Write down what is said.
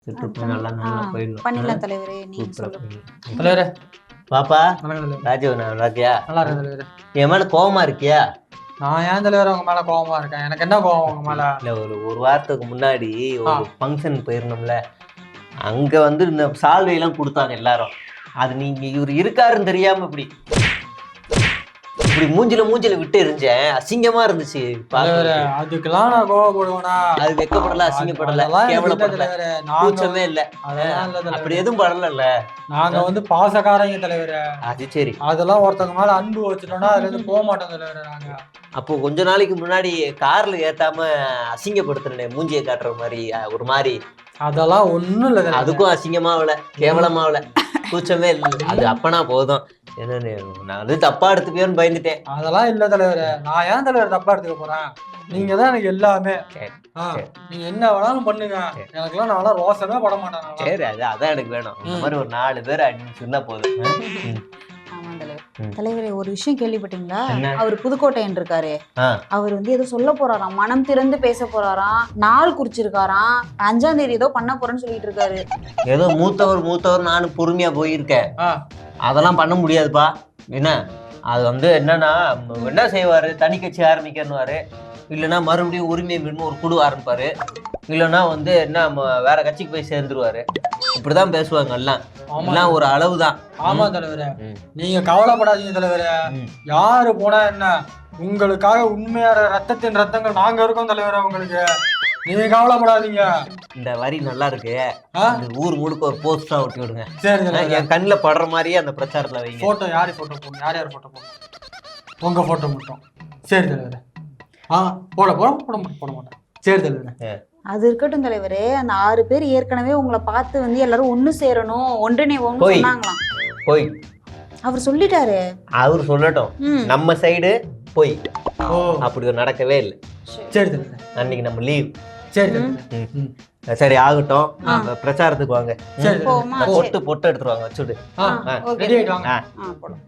நல்லா நல்லா போயிடணும். பண்ணிடலாம் தலைவரே. நீங்க சூப்பரா சொல்லுங்க. போயிடணும். தலைவரே பாப்பா வணக்கம் தலைவரே. ராஜீவ் நல்லா இருக்கியா? நல்லா இருக்கேன் தலைவரே. என் மேல கோவமா இருக்கியா? நான் ஏன் தலைவரே உங்க மேல கோவமா இருக்கேன்? எனக்கு என்ன கோவம் உங்க மேல? இல்ல ஒரு வாரத்துக்கு முன்னாடி ஒரு ஃபங்க்ஷன் போயிருந்தோம்ல, அங்க வந்து இந்த சால்வை எல்லாம் கொடுத்தாங்க எல்லாரும். அது நீங்க இவர் இருக்காருன்னு தெரியாம இப்படி மூஞ்சில விட்டு இருந்தேன். அசிங்கமா இருந்துச்சு. தலைவரே அதுக்கெல்லாம் நான் கோவப்படுவேனா? அது வெக்கப்படல, அசிங்கப்படல, கேவலப்படல, கூச்சமே இல்ல. அப்படி எதுவும் படல. நாங்க வந்து பாசக்காரங்க தலைவரே. அது சரி. அதெல்லாம் ஒருத்தவங்க மேல அன்பு வச்சுட்டோம்னா அதுல இருந்து போக மாட்டோம் தலைவரே. நாங்க அப்போ கொஞ்ச நாளைக்கு முன்னாடி கார்ல ஏத்தாம அசிங்கப்படுத்துறேன், மூஞ்சியை காட்டுற மாதிரி ஒரு மாதிரி. அதெல்லாம் ஒண்ணும் இல்ல. அதுக்கும் அசிங்கமாவல, கேவலமாவல, கூச்சமே இல்லை. அது அப்பனா போதும். என்னன்னு நான் வந்து தப்பா எடுத்துப்பேன்னு பயந்துட்டேன். அதெல்லாம் இல்ல தலைவரே. நான் ஏன் தலைவர் தப்பா எடுத்துக்க போறேன்? நீங்க தான் எனக்கு எல்லாமே. நீங்க என்ன வேணாலும் பண்ணுங்க. எனக்குலாம் நான் ரோசமே பட மாட்டேன். சரி, அதான் எனக்கு வேணும். இந்த மாதிரி ஒரு 4 பேர் அட்மிஷன் இருந்தா போதும். தலைவரே ஒரு விஷயம் கேள்விப்பட்டீங்களா? அவர் புதுக்கோட்டையன் இருக்காரு. அவர் வந்து ஏதோ சொல்ல போறாராம், மனம் திறந்து பேச போறாராம், நாள் குறிச்சிருக்காராம், 5ஆம் தேதி ஏதோ பண்ண போறேன்னு சொல்லிட்டு இருக்காரு. ஏதோ மூத்தவர் நானும் பொறுமையா போயிருக்கேன். அதெல்லாம் பண்ண முடியாதுப்பா. என்ன அது வந்து என்னன்னா என்ன செய்வாரு, தனி கட்சி ஆரம்பிக்கணுவாரு, இல்லைன்னா மறுபடியும் உரிமை மீன் ஒரு குழு ஆரம்பிப்பாரு, இல்லைன்னா வந்து என்ன வேற கட்சிக்கு போய் சேர்ந்துருவாரு. இப்படிதான் பேசுவாங்க எல்லாம். எல்லாம் ஒரு அளவுதான். ஆமா தலைவரே, நீங்க கவலைப்படாதீங்க தலைவரே. யாரு போனா என்ன, உங்களுக்காக உண்மையான ரத்தங்கள் நாங்க இருக்கோம் தலைவரே. உங்களுக்கு நீங்க கவலைப்படாதீங்க. இந்த வரி நல்லா இருக்கு. ஊர் முழுக்க ஒரு போஸ்டா ஒட்டி விடுங்க. சரி, என் கண்ணுல படுற மாதிரியே அந்த பிரச்சாரத்துல வைங்க. போட்டோ யாரு போட்டோ போடணும், யார் போட்டோ போடணும்? உங்க போட்டோ மட்டும். சரி தலைவரே. போட மாட்டேன். சரி தலைவரே. அது இருக்கட்டும் தலைவரே. அந்த 6 பேர் ஏற்கனவே உங்களை பார்த்து வந்து எல்லாரும் ஒண்ணு சேரணும், ஒன்றிணைவோம்னு சொன்னாங்களாம். போய் அவர் சொல்லிட்டாரு. அவர் சொல்லட்டும். நம்ம சைடு போய் அப்படி நடக்கவே இல்லை. சரி தலைவரே. அன்னைக்கு நம்ம லீவ். சரி சரி ஆகட்டும். பிரச்சாரத்துக்கு வாங்க. சரி பொட்டு எடுத்துருவாங்க. வச்சுடு. ஓகே. ரெடி ஆயிட்டு வாங்க. போலாம்.